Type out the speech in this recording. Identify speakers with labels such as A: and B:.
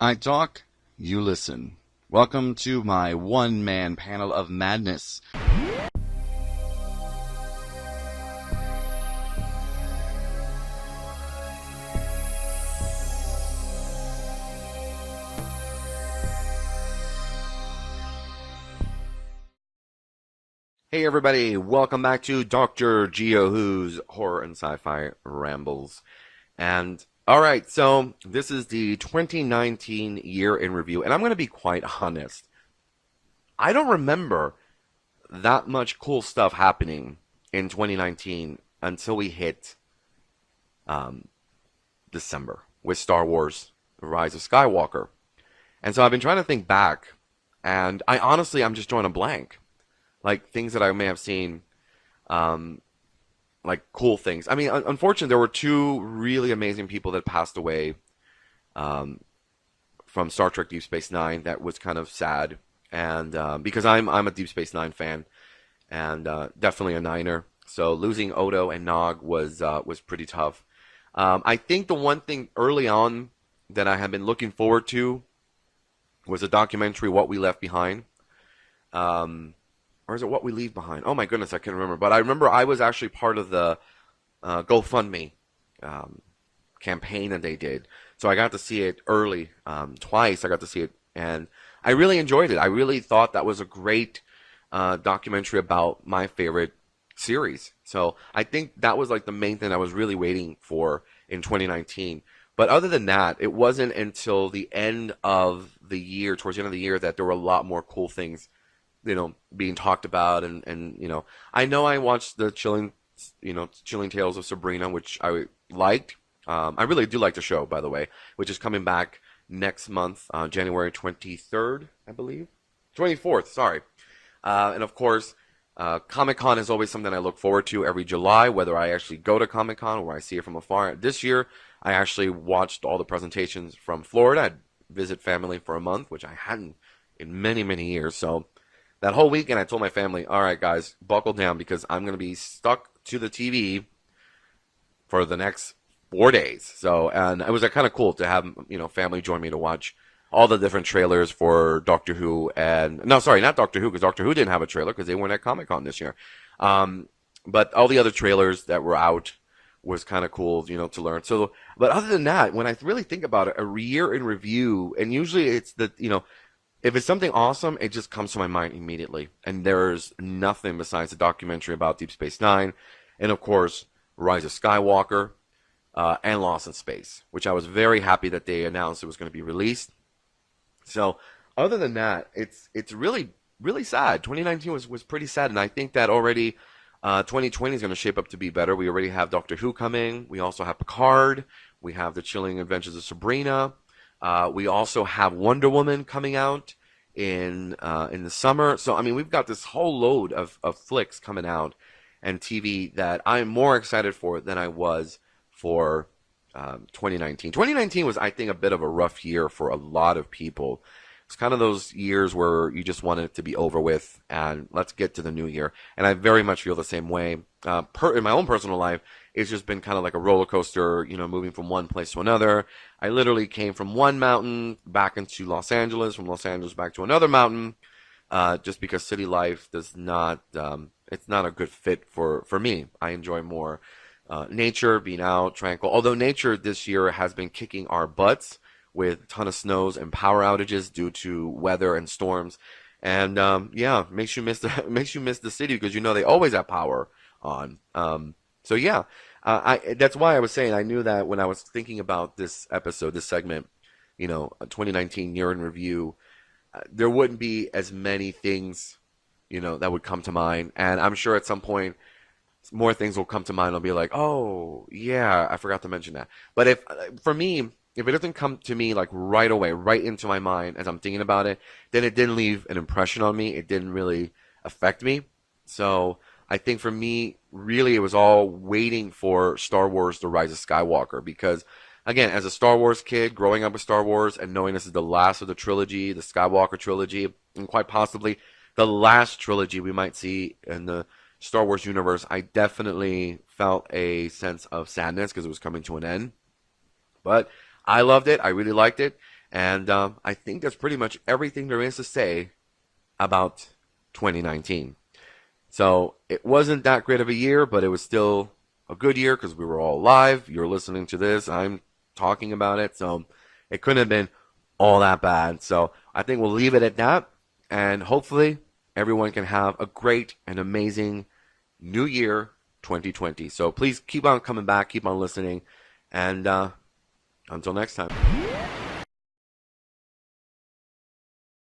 A: I talk, you listen. Welcome to my one-man panel of madness. Hey everybody, welcome back to Dr. Gio Who's Horror and Sci-Fi Rambles. And alright, so this is the 2019 year in review, and I'm going to be quite honest. I don't remember that much cool stuff happening in 2019 until we hit December with Star Wars: The Rise of Skywalker. And so I've been trying to think back, and I'm just drawing a blank. Like things that I may have seen, like cool things. I mean, unfortunately, there were two really amazing people that passed away from Star Trek Deep Space Nine. That was kind of sad, and because I'm a Deep Space Nine fan, and definitely a Niner. So losing Odo and Nog was pretty tough. I think the one thing early on that I had been looking forward to was a documentary, What We Left Behind. Or is it What We Leave Behind? Oh my goodness, I can't remember. But I remember I was actually part of the GoFundMe campaign that they did. So I got to see it early, twice I got to see it, and I really enjoyed it. I really thought that was a great documentary about my favorite series. So I think that was like the main thing I was really waiting for in 2019. But other than that, it wasn't until the end of the year, towards the end of the year, that there were a lot more cool things being talked about, and I know I watched the Chilling Tales of Sabrina, which I liked. I really do like the show, by the way, which is coming back next month, January 23rd, I believe. 24th, sorry. And of course, Comic-Con is always something I look forward to every July, whether I actually go to Comic-Con or I see it from afar. This year, I actually watched all the presentations from Florida. I'd visit family for a month, which I hadn't in many, many years, so that whole weekend, I told my family, all right, guys, buckle down because I'm going to be stuck to the TV for the next 4 days. So, and it was kind of cool to have, family join me to watch all the different trailers for Doctor Who. And, no, sorry, not Doctor Who, because Doctor Who didn't have a trailer because they weren't at Comic-Con this year. But all the other trailers that were out was kind of cool, to learn. So, but other than that, when I really think about it, a year in review, and usually it's if it's something awesome, it just comes to my mind immediately. And there's nothing besides the documentary about Deep Space Nine, and of course, Rise of Skywalker, and Lost in Space, which I was very happy that they announced it was going to be released. So, other than that, it's really, really sad. 2019 was pretty sad, and I think that already 2020 is going to shape up to be better. We already have Doctor Who coming. We also have Picard. We have The Chilling Adventures of Sabrina. We also have Wonder Woman coming out in the summer. So, I mean, we've got this whole load of flicks coming out and TV that I'm more excited for than I was for 2019. 2019 was, I think, a bit of a rough year for a lot of people. It's kind of those years where you just want it to be over with and let's get to the new year. And I very much feel the same way. In my own personal life, it's just been kind of like a roller coaster, moving from one place to another. I literally came from one mountain back into Los Angeles, from Los Angeles back to another mountain, just because city life does not, it's not a good fit for me. I enjoy more nature, being out, tranquil. Although nature this year has been kicking our butts with a ton of snows and power outages due to weather and storms. And makes you miss the city because they always have power on. So yeah, that's why I was saying I knew that when I was thinking about this episode, this segment, 2019 year in review, there wouldn't be as many things, that would come to mind. And I'm sure at some point more things will come to mind. I'll be like, oh yeah, I forgot to mention that. But if it doesn't come to me like right away, right into my mind as I'm thinking about it, then it didn't leave an impression on me. It didn't really affect me. So I think for me, really, it was all waiting for Star Wars: The Rise of Skywalker. Because, again, as a Star Wars kid, growing up with Star Wars and knowing this is the last of the trilogy, the Skywalker trilogy, and quite possibly the last trilogy we might see in the Star Wars universe, I definitely felt a sense of sadness because it was coming to an end. But I loved it. I really liked it. And I think that's pretty much everything there is to say about 2019. So it wasn't that great of a year, but it was still a good year because we were all alive. You're listening to this. I'm talking about it. So it couldn't have been all that bad. So I think we'll leave it at that. And hopefully everyone can have a great and amazing new year 2020. So please keep on coming back, keep on listening. And until next time.